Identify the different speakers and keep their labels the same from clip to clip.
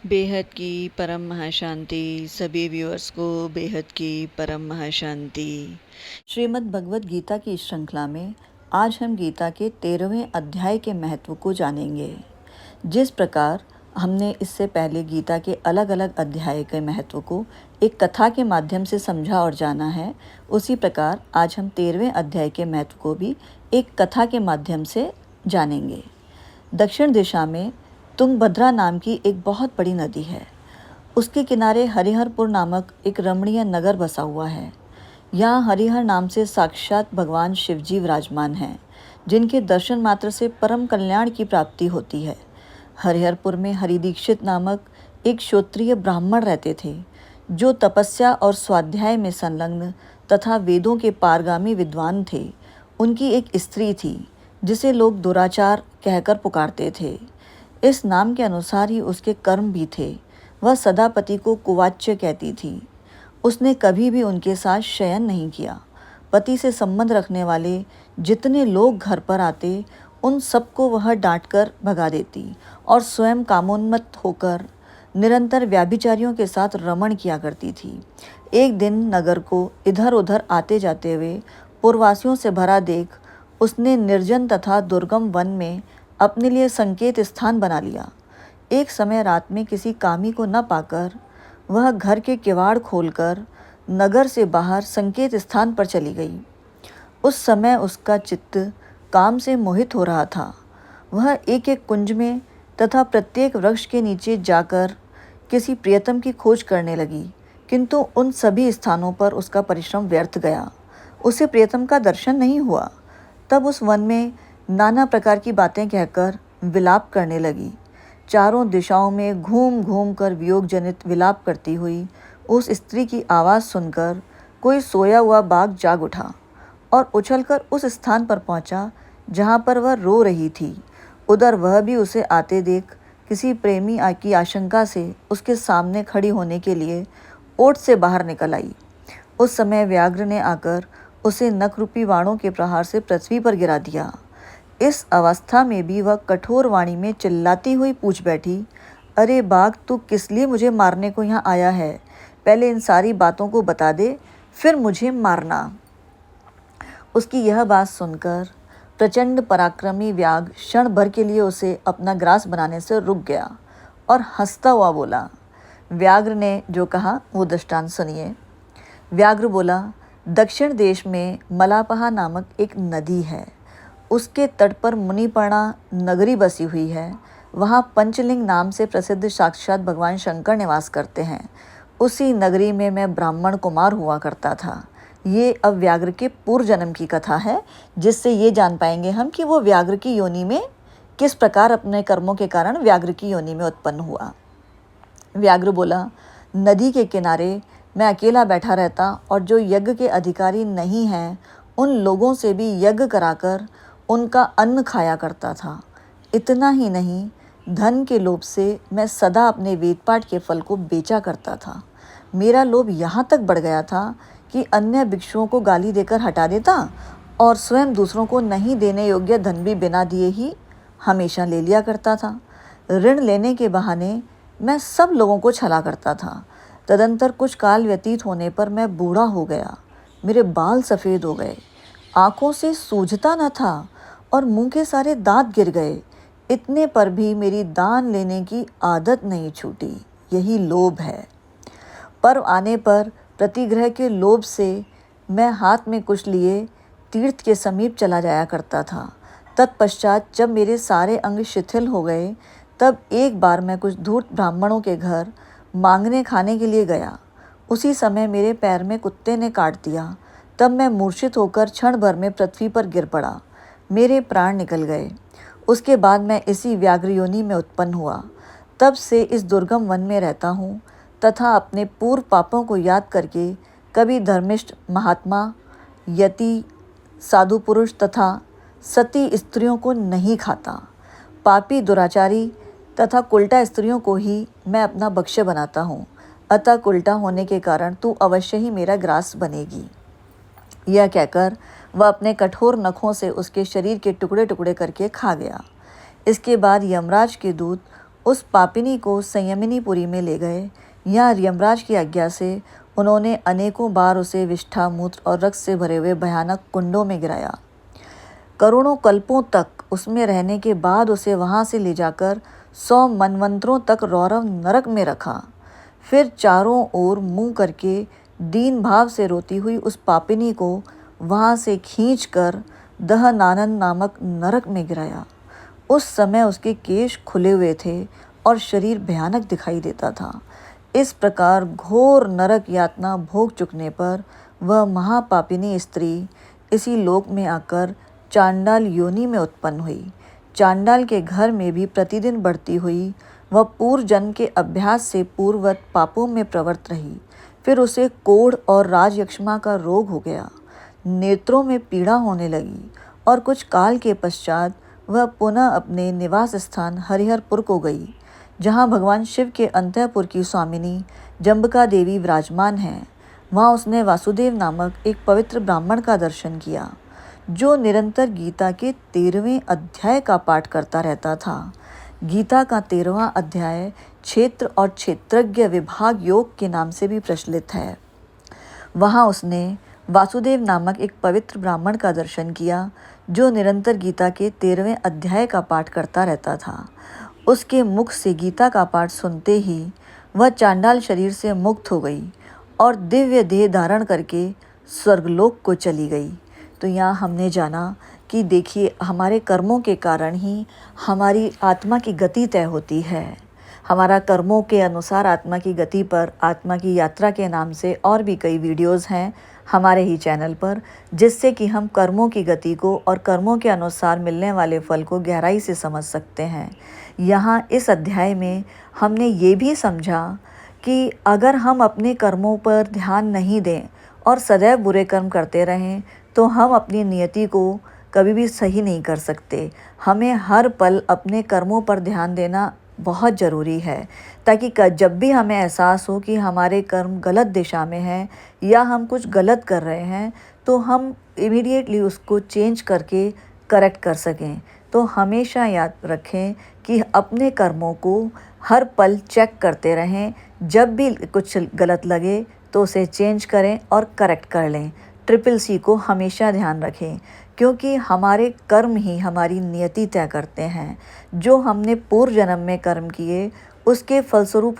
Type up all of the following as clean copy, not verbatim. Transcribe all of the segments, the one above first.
Speaker 1: बेहद की परम महाशांति। सभी व्यूअर्स को बेहद की परम महाशांति। श्रीमद् भगवद गीता की इस श्रृंखला में आज हम गीता के 13वें अध्याय के महत्व को जानेंगे। जिस प्रकार हमने इससे पहले गीता के अलग अलग अध्याय के महत्व को एक कथा के माध्यम से समझा और जाना है, उसी प्रकार आज हम 13वें अध्याय के महत्व को भी एक कथा के माध्यम से जानेंगे। दक्षिण दिशा में तुंगभद्रा नाम की एक बहुत बड़ी नदी है। उसके किनारे हरिहरपुर नामक एक रमणीय नगर बसा हुआ है। यहाँ हरिहर नाम से साक्षात भगवान शिवजी विराजमान हैं, जिनके दर्शन मात्र से परम कल्याण की प्राप्ति होती है। हरिहरपुर में हरिदीक्षित नामक एक क्षत्रिय ब्राह्मण रहते थे, जो तपस्या और स्वाध्याय में संलग्न तथा वेदों के पारगामी विद्वान थे। उनकी एक स्त्री थी, जिसे लोग दुराचार कहकर पुकारते थे। इस नाम के अनुसार ही उसके कर्म भी थे। वह सदा पति को कुवाच्य कहती थी। उसने कभी भी उनके साथ शयन नहीं किया। पति से संबंध रखने वाले जितने लोग घर पर आते, उन सबको वह डांटकर भगा देती और स्वयं कामोन्मत्त होकर निरंतर व्याभिचारियों के साथ रमण किया करती थी। एक दिन नगर को इधर उधर आते जाते हुए पुरवासियों से भरा देख उसने निर्जन तथा दुर्गम वन में अपने लिए संकेत स्थान बना लिया। एक समय रात में किसी कामी को न पाकर वह घर के किवाड़ खोलकर नगर से बाहर संकेत स्थान पर चली गई। उस समय उसका चित्त काम से मोहित हो रहा था। वह एक एक कुंज में तथा प्रत्येक वृक्ष के नीचे जाकर किसी प्रियतम की खोज करने लगी, किंतु उन सभी स्थानों पर उसका परिश्रम व्यर्थ गया। उसे प्रियतम का दर्शन नहीं हुआ। तब उस वन में नाना प्रकार की बातें कहकर विलाप करने लगी। चारों दिशाओं में घूम घूम कर वियोग जनित विलाप करती हुई उस स्त्री की आवाज़ सुनकर कोई सोया हुआ बाघ जाग उठा और उछलकर उस स्थान पर पहुंचा जहां पर वह रो रही थी। उधर वह भी उसे आते देख किसी प्रेमी की आशंका से उसके सामने खड़ी होने के लिए ओट से बाहर निकल आई। उस समय व्याघ्र ने आकर उसे नखरूपी बाणों के प्रहार से पृथ्वी पर गिरा दिया। इस अवस्था में भी वह कठोर वाणी में चिल्लाती हुई पूछ बैठी, अरे बाघ, तू किस लिए मुझे मारने को यहाँ आया है? पहले इन सारी बातों को बता दे, फिर मुझे मारना। उसकी यह बात सुनकर प्रचंड पराक्रमी व्याघ्र क्षण भर के लिए उसे अपना ग्रास बनाने से रुक गया और हंसता हुआ बोला। व्याघ्र ने जो कहा वो दृष्टांत सुनिए। व्याघ्र बोला, दक्षिण देश में मलापहा नामक एक नदी है। उसके तट पर मुनिपर्णा नगरी बसी हुई है। वहाँ पंचलिंग नाम से प्रसिद्ध साक्षात भगवान शंकर निवास करते हैं। उसी नगरी में मैं ब्राह्मण कुमार हुआ करता था। ये अब व्याघ्र के पूर्व जन्म की कथा है, जिससे ये जान पाएंगे हम कि वो व्याघ्र की योनि में किस प्रकार अपने कर्मों के कारण व्याघ्र की योनि में उत्पन्न हुआ। व्याघ्र बोला, नदी के किनारे मैं अकेला बैठा रहता और जो यज्ञ के अधिकारी नहीं हैं, उन लोगों से भी यज्ञ कराकर उनका अन्न खाया करता था। इतना ही नहीं, धन के लोभ से मैं सदा अपने वेदपाठ के फल को बेचा करता था। मेरा लोभ यहाँ तक बढ़ गया था कि अन्य भिक्षुओं को गाली देकर हटा देता और स्वयं दूसरों को नहीं देने योग्य धन भी बिना दिए ही हमेशा ले लिया करता था। ऋण लेने के बहाने मैं सब लोगों को छला करता था। तदंतर कुछ काल व्यतीत होने पर मैं बूढ़ा हो गया। मेरे बाल सफ़ेद हो गए, आँखों से सूझता न था और मुंह के सारे दांत गिर गए। इतने पर भी मेरी दान लेने की आदत नहीं छूटी। यही लोभ है। पर्व आने पर प्रतिग्रह के लोभ से मैं हाथ में कुछ लिए तीर्थ के समीप चला जाया करता था। तत्पश्चात जब मेरे सारे अंग शिथिल हो गए, तब एक बार मैं कुछ धूर्त ब्राह्मणों के घर मांगने खाने के लिए गया। उसी समय मेरे पैर में कुत्ते ने काट दिया। तब मैं मूर्छित होकर क्षण भर में पृथ्वी पर गिर पड़ा। मेरे प्राण निकल गए। उसके बाद मैं इसी व्याघ्र योनि में उत्पन्न हुआ। तब से इस दुर्गम वन में रहता हूँ तथा अपने पूर्व पापों को याद करके कभी धर्मिष्ठ महात्मा, यति, साधु पुरुष तथा सती स्त्रियों को नहीं खाता। पापी, दुराचारी तथा कुल्टा स्त्रियों को ही मैं अपना भक्ष्य बनाता हूँ। अतः कुल्टा होने के कारण तू अवश्य ही मेरा ग्रास बनेगी। यह कहकर वह अपने कठोर नखों से उसके शरीर के टुकड़े टुकड़े करके खा गया। इसके बाद यमराज के दूत उस पापिनी को संयमिनीपुरी में ले गए। यहाँ यमराज की आज्ञा से उन्होंने अनेकों बार उसे विष्ठा, मूत्र और रक्त से भरे हुए भयानक कुंडों में गिराया। करोड़ों कल्पों तक उसमें रहने के बाद उसे वहाँ से ले जाकर 100 मनवंतरों तक रौरव नरक में रखा। फिर चारों ओर मुंह करके दीन भाव से रोती हुई उस पापिनी को वहाँ से खींचकर दहनानन नामक नरक में गिराया। उस समय उसके केश खुले हुए थे और शरीर भयानक दिखाई देता था। इस प्रकार घोर नरक यातना भोग चुकने पर वह महापापिनी स्त्री इसी लोक में आकर चांडाल योनि में उत्पन्न हुई। चांडाल के घर में भी प्रतिदिन बढ़ती हुई वह पूर्व जन्म के अभ्यास से पूर्ववत पापों में प्रवृत्त रही। फिर उसे कोढ़ और राजयक्ष्मा का रोग हो गया। नेत्रों में पीड़ा होने लगी और कुछ काल के पश्चात वह पुनः अपने निवास स्थान हरिहरपुर को गई, जहाँ भगवान शिव के अंतःपुर की स्वामिनी जम्बिका देवी विराजमान हैं। वहाँ उसने वासुदेव नामक एक पवित्र ब्राह्मण का दर्शन किया, जो निरंतर गीता के 13वें अध्याय का पाठ करता रहता था। गीता का 13वां अध्याय क्षेत्र और क्षेत्रज्ञ विभाग योग के नाम से भी प्रचलित है। वहाँ उसने वासुदेव नामक एक पवित्र ब्राह्मण का दर्शन किया, जो निरंतर गीता के 13वें अध्याय का पाठ करता रहता था। उसके मुख से गीता का पाठ सुनते ही वह चांडाल शरीर से मुक्त हो गई और दिव्य देह धारण करके स्वर्गलोक को चली गई। तो यहाँ हमने जाना कि देखिए, हमारे कर्मों के कारण ही हमारी आत्मा की गति तय होती है। हमारा कर्मों के अनुसार आत्मा की गति पर आत्मा की यात्रा के नाम से और भी कई वीडियोस हैं हमारे ही चैनल पर, जिससे कि हम कर्मों की गति को और कर्मों के अनुसार मिलने वाले फल को गहराई से समझ सकते हैं। यहाँ इस अध्याय में हमने ये भी समझा कि अगर हम अपने कर्मों पर ध्यान नहीं दें और सदैव बुरे कर्म करते रहें तो हम अपनी नियति को कभी भी सही नहीं कर सकते। हमें हर पल अपने कर्मों पर ध्यान देना बहुत ज़रूरी है, ताकि जब भी हमें एहसास हो कि हमारे कर्म गलत दिशा में हैं या हम कुछ गलत कर रहे हैं, तो हम इमीडिएटली उसको चेंज करके करेक्ट कर सकें। तो हमेशा याद रखें कि अपने कर्मों को हर पल चेक करते रहें। जब भी कुछ गलत लगे तो उसे चेंज करें और करेक्ट कर लें। ट्रिपल सी को हमेशा ध्यान रखें, क्योंकि हमारे कर्म ही हमारी नियति तय करते हैं। जो हमने पूर्व जन्म में कर्म किए उसके फलस्वरूप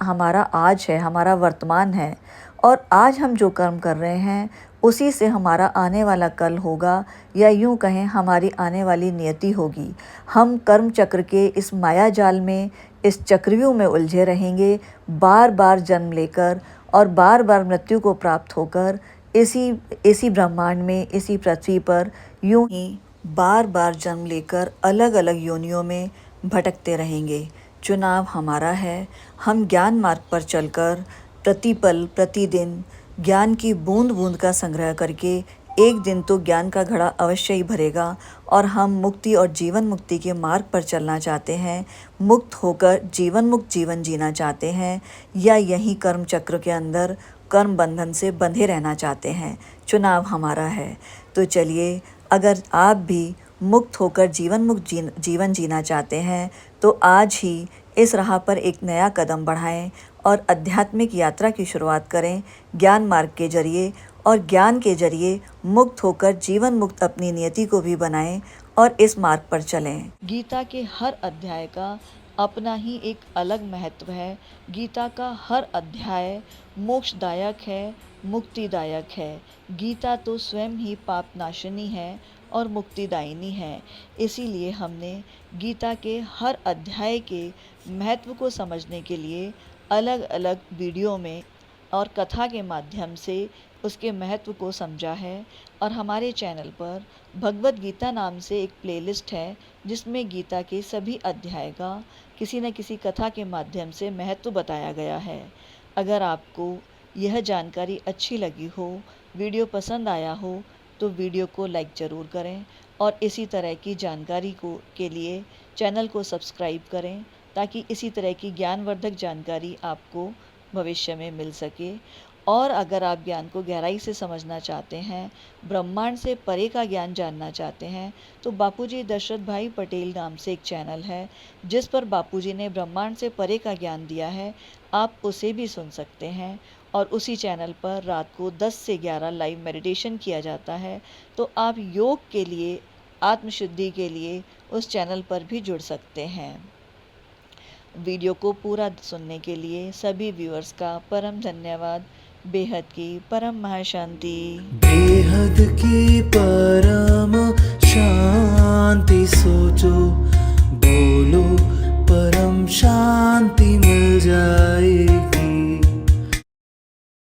Speaker 1: हमारा आज है, हमारा वर्तमान है, और आज हम जो कर्म कर रहे हैं उसी से हमारा आने वाला कल होगा, या यूँ कहें हमारी आने वाली नियति होगी। हम कर्म चक्र के इस माया जाल में, इस चक्रव्यूह में उलझे रहेंगे, बार बार जन्म लेकर और बार बार मृत्यु को प्राप्त होकर इसी ब्रह्मांड में, इसी पृथ्वी पर यूं ही बार बार जन्म लेकर अलग अलग योनियों में भटकते रहेंगे। चुनाव हमारा है। हम ज्ञान मार्ग पर चलकर प्रतिपल प्रतिदिन ज्ञान की बूंद बूंद का संग्रह करके एक दिन तो ज्ञान का घड़ा अवश्य ही भरेगा और हम मुक्ति और जीवन मुक्ति के मार्ग पर चलना चाहते हैं। मुक्त होकर जीवन मुक्त जीवन जीना चाहते हैं, या यही कर्म चक्र के अंदर कर्म बंधन से बंधे रहना चाहते हैं। चुनाव हमारा है। तो चलिए, अगर आप भी मुक्त होकर जीवन मुक्त जीवन जीना चाहते हैं तो आज ही इस राह पर एक नया कदम बढ़ाएं और आध्यात्मिक यात्रा की शुरुआत करें ज्ञान मार्ग के जरिए, और ज्ञान के जरिए मुक्त होकर जीवन मुक्त अपनी नियति को भी बनाएं और इस मार्ग पर चलें। गीता के हर अध्याय का अपना ही एक अलग महत्व है। गीता का हर अध्याय मोक्षदायक है, मुक्तिदायक है। गीता तो स्वयं ही पापनाशिनी है और मुक्तिदायिनी है। इसीलिए हमने गीता के हर अध्याय के महत्व को समझने के लिए अलग अलग वीडियो में और कथा के माध्यम से उसके महत्व को समझा है। और हमारे चैनल पर भगवद गीता नाम से एक प्लेलिस्ट है, जिसमें गीता के सभी अध्याय का किसी न किसी कथा के माध्यम से महत्व बताया गया है। अगर आपको यह जानकारी अच्छी लगी हो, वीडियो पसंद आया हो, तो वीडियो को लाइक ज़रूर करें और इसी तरह की जानकारी के लिए चैनल को सब्सक्राइब करें, ताकि इसी तरह की ज्ञानवर्धक जानकारी आपको भविष्य में मिल सके। और अगर आप ज्ञान को गहराई से समझना चाहते हैं, ब्रह्मांड से परे का ज्ञान जानना चाहते हैं, तो बापूजी दशरथ भाई पटेल नाम से एक चैनल है जिस पर बापूजी ने ब्रह्मांड से परे का ज्ञान दिया है। आप उसे भी सुन सकते हैं। और उसी चैनल पर रात को 10 से 11 लाइव मेडिटेशन किया जाता है। तो आप योग के लिए, आत्मशुद्धि के लिए उस चैनल पर भी जुड़ सकते हैं। वीडियो को पूरा सुनने के लिए सभी व्यूअर्स का परम धन्यवाद। बेहद की परम महाशांति।
Speaker 2: बेहद की परम शांति सोचो, बोलो परम शांति मिल जाए।